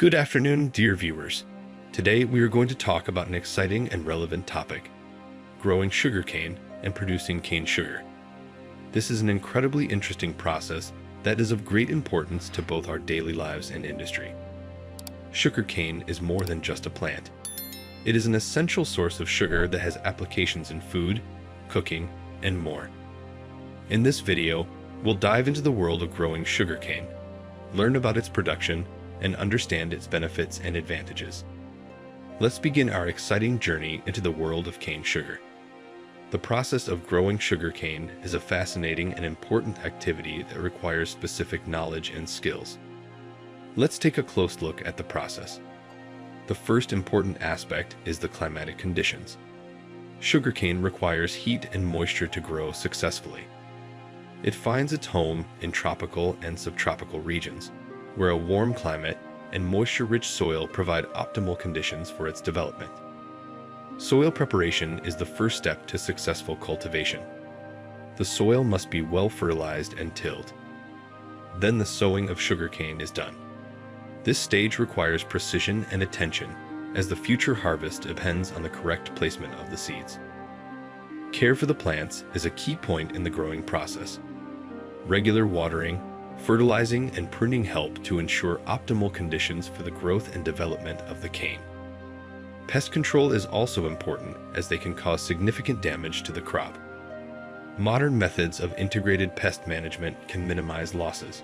Good afternoon, dear viewers. Today we are going to talk about an exciting and relevant topic: growing sugarcane and producing cane sugar. This is an incredibly interesting process that is of great importance to both our daily lives and industry. Sugarcane is more than just a plant. It is an essential source of sugar that has applications in food, cooking, and more. In this video, we'll dive into the world of growing sugarcane, learn about its production, and understand its benefits and advantages. Let's begin our exciting journey into the world of cane sugar. The process of growing sugarcane is a fascinating and important activity that requires specific knowledge and skills. Let's take a close look at the process. The first important aspect is the climatic conditions. Sugarcane requires heat and moisture to grow successfully. It finds its home in tropical and subtropical regions, where a warm climate and moisture-rich soil provide optimal conditions for its development. Soil preparation is the first step to successful cultivation. The soil must be well fertilized and tilled. Then the sowing of sugarcane is done. This stage requires precision and attention, as the future harvest depends on the correct placement of the seeds. Care for the plants is a key point in the growing process. Regular watering, fertilizing, and pruning help to ensure optimal conditions for the growth and development of the cane. Pest control is also important, as they can cause significant damage to the crop. Modern methods of integrated pest management can minimize losses.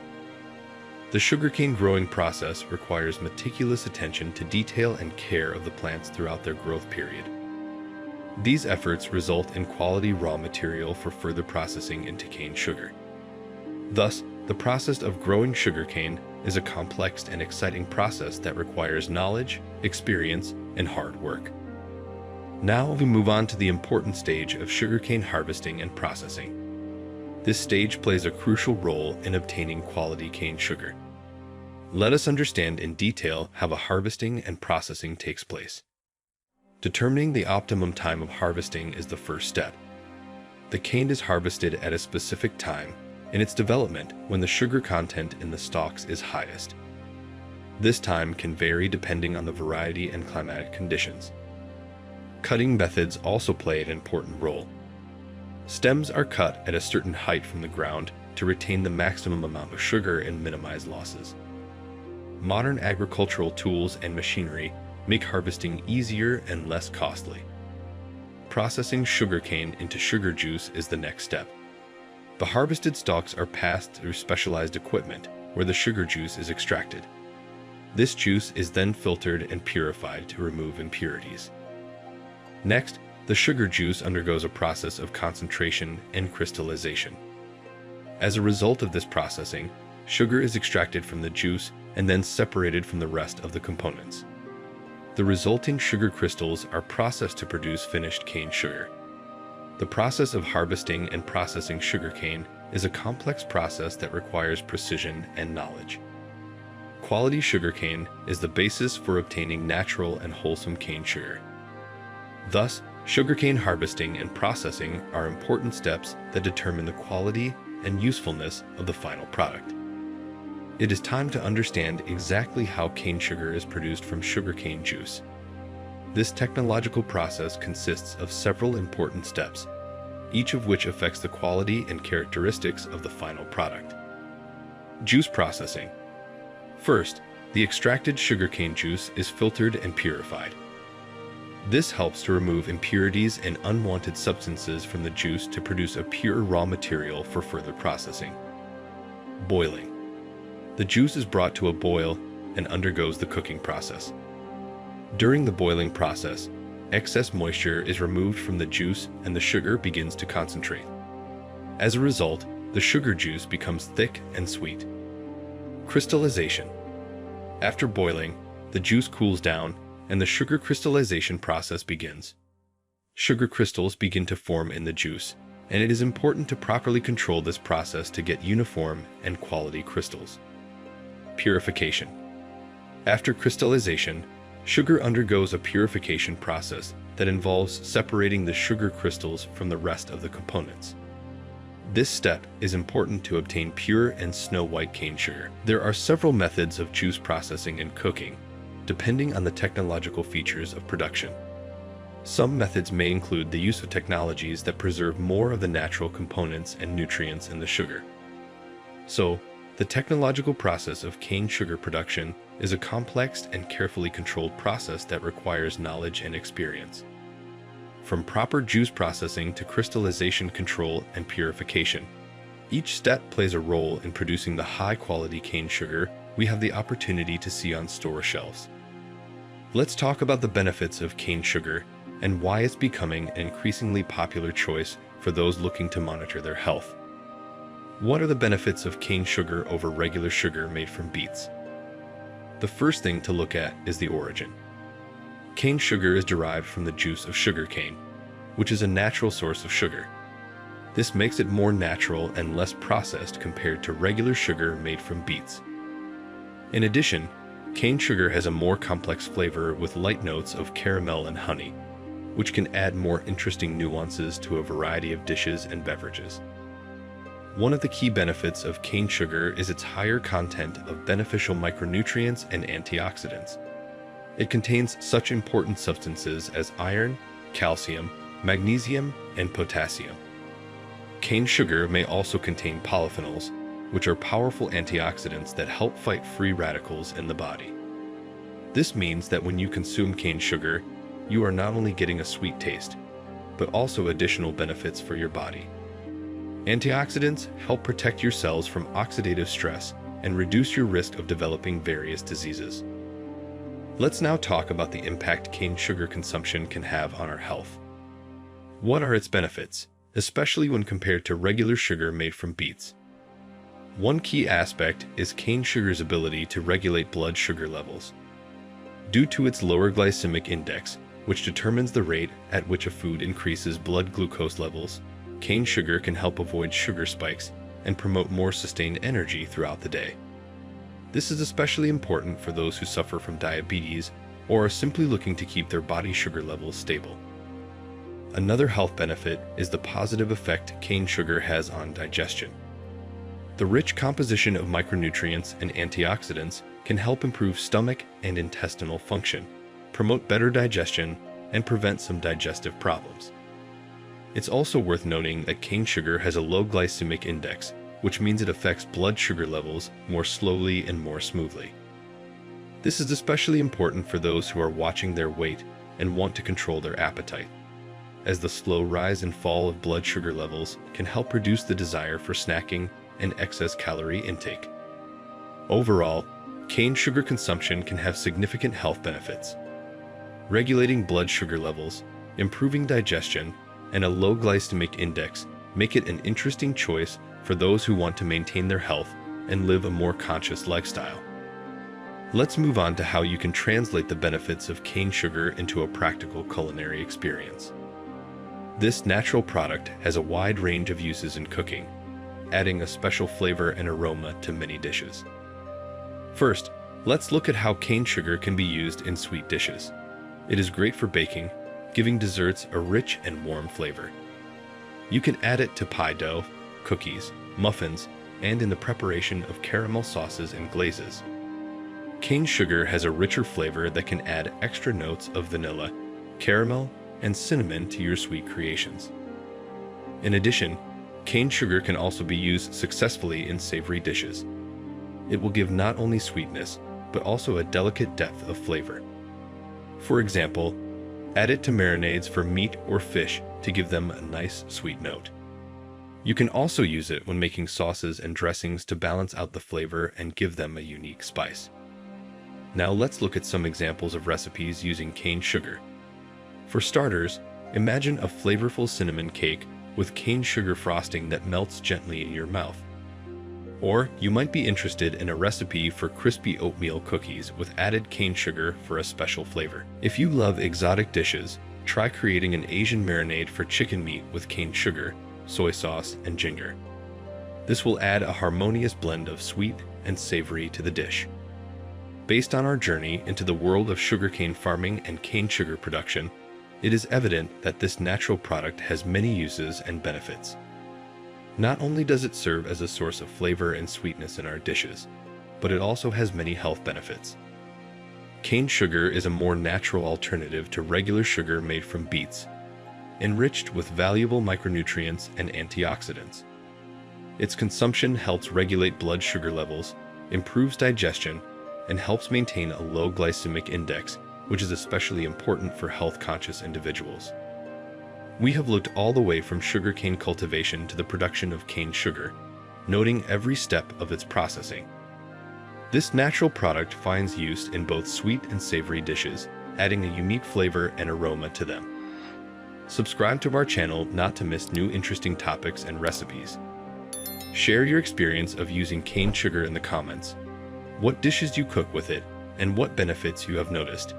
The sugarcane growing process requires meticulous attention to detail and care of the plants throughout their growth period. These efforts result in quality raw material for further processing into cane sugar. Thus, the process of growing sugarcane is a complex and exciting process that requires knowledge, experience, and hard work. Now we move on to the important stage of sugarcane harvesting and processing. This stage plays a crucial role in obtaining quality cane sugar. Let us understand in detail how the harvesting and processing takes place. Determining the optimum time of harvesting is the first step. The cane is harvested at a specific time in its development when the sugar content in the stalks is highest. This time can vary depending on the variety and climatic conditions. Cutting methods also play an important role. Stems are cut at a certain height from the ground to retain the maximum amount of sugar and minimize losses. Modern agricultural tools and machinery make harvesting easier and less costly. Processing sugarcane into sugar juice is the next step. The harvested stalks are passed through specialized equipment where the sugar juice is extracted. This juice is then filtered and purified to remove impurities. Next, the sugar juice undergoes a process of concentration and crystallization. As a result of this processing, sugar is extracted from the juice and then separated from the rest of the components. The resulting sugar crystals are processed to produce finished cane sugar. The process of harvesting and processing sugarcane is a complex process that requires precision and knowledge. Quality sugarcane is the basis for obtaining natural and wholesome cane sugar. Thus, sugarcane harvesting and processing are important steps that determine the quality and usefulness of the final product. It is time to understand exactly how cane sugar is produced from sugarcane juice. This technological process consists of several important steps, each of which affects the quality and characteristics of the final product. Juice processing. First, the extracted sugarcane juice is filtered and purified. This helps to remove impurities and unwanted substances from the juice to produce a pure raw material for further processing. Boiling. The juice is brought to a boil and undergoes the cooking process. During the boiling process, excess moisture is removed from the juice and the sugar begins to concentrate. As a result, the sugar juice becomes thick and sweet. Crystallization. After boiling, the juice cools down and the sugar crystallization process begins. Sugar crystals begin to form in the juice, and it is important to properly control this process to get uniform and quality crystals. Purification. After crystallization, sugar undergoes a purification process that involves separating the sugar crystals from the rest of the components. This step is important to obtain pure and snow-white cane sugar. There are several methods of juice processing and cooking, depending on the technological features of production. Some methods may include the use of technologies that preserve more of the natural components and nutrients in the sugar. So, the technological process of cane sugar production is a complex and carefully controlled process that requires knowledge and experience. From proper juice processing to crystallization control and purification, each step plays a role in producing the high-quality cane sugar we have the opportunity to see on store shelves. Let's talk about the benefits of cane sugar and why it's becoming an increasingly popular choice for those looking to monitor their health. What are the benefits of cane sugar over regular sugar made from beets? The first thing to look at is the origin. Cane sugar is derived from the juice of sugar cane, which is a natural source of sugar. This makes it more natural and less processed compared to regular sugar made from beets. In addition, cane sugar has a more complex flavor with light notes of caramel and honey, which can add more interesting nuances to a variety of dishes and beverages. One of the key benefits of cane sugar is its higher content of beneficial micronutrients and antioxidants. It contains such important substances as iron, calcium, magnesium, and potassium. Cane sugar may also contain polyphenols, which are powerful antioxidants that help fight free radicals in the body. This means that when you consume cane sugar, you are not only getting a sweet taste, but also additional benefits for your body. Antioxidants help protect your cells from oxidative stress and reduce your risk of developing various diseases. Let's now talk about the impact cane sugar consumption can have on our health. What are its benefits, especially when compared to regular sugar made from beets? One key aspect is cane sugar's ability to regulate blood sugar levels. Due to its lower glycemic index, which determines the rate at which a food increases blood glucose levels, cane sugar can help avoid sugar spikes and promote more sustained energy throughout the day. This is especially important for those who suffer from diabetes or are simply looking to keep their body sugar levels stable. Another health benefit is the positive effect cane sugar has on digestion. The rich composition of micronutrients and antioxidants can help improve stomach and intestinal function, promote better digestion, and prevent some digestive problems. It's also worth noting that cane sugar has a low glycemic index, which means it affects blood sugar levels more slowly and more smoothly. This is especially important for those who are watching their weight and want to control their appetite, as the slow rise and fall of blood sugar levels can help reduce the desire for snacking and excess calorie intake. Overall, cane sugar consumption can have significant health benefits. Regulating blood sugar levels, improving digestion, and a low glycemic index make it an interesting choice for those who want to maintain their health and live a more conscious lifestyle. Let's move on to how you can translate the benefits of cane sugar into a practical culinary experience. This natural product has a wide range of uses in cooking, adding a special flavor and aroma to many dishes. First, let's look at how cane sugar can be used in sweet dishes. It is great for baking, giving desserts a rich and warm flavor. You can add it to pie dough, cookies, muffins, and in the preparation of caramel sauces and glazes. Cane sugar has a richer flavor that can add extra notes of vanilla, caramel, and cinnamon to your sweet creations. In addition, cane sugar can also be used successfully in savory dishes. It will give not only sweetness, but also a delicate depth of flavor. For example, add it to marinades for meat or fish to give them a nice sweet note. You can also use it when making sauces and dressings to balance out the flavor and give them a unique spice. Now let's look at some examples of recipes using cane sugar. For starters, imagine a flavorful cinnamon cake with cane sugar frosting that melts gently in your mouth. Or you might be interested in a recipe for crispy oatmeal cookies with added cane sugar for a special flavor. If you love exotic dishes, try creating an Asian marinade for chicken meat with cane sugar, soy sauce, and ginger. This will add a harmonious blend of sweet and savory to the dish. Based on our journey into the world of sugarcane farming and cane sugar production, it is evident that this natural product has many uses and benefits. Not only does it serve as a source of flavor and sweetness in our dishes, but it also has many health benefits. Cane sugar is a more natural alternative to regular sugar made from beets, enriched with valuable micronutrients and antioxidants. Its consumption helps regulate blood sugar levels, improves digestion, and helps maintain a low glycemic index, which is especially important for health-conscious individuals. We have looked all the way from sugarcane cultivation to the production of cane sugar, noting every step of its processing. This natural product finds use in both sweet and savory dishes, adding a unique flavor and aroma to them. Subscribe to our channel not to miss new interesting topics and recipes. Share your experience of using cane sugar in the comments. What dishes you cook with it, and what benefits you have noticed.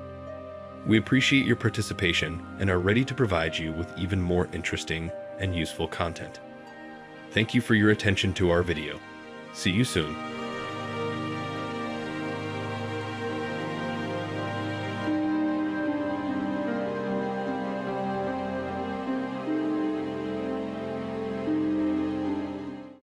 We appreciate your participation and are ready to provide you with even more interesting and useful content. Thank you for your attention to our video. See you soon.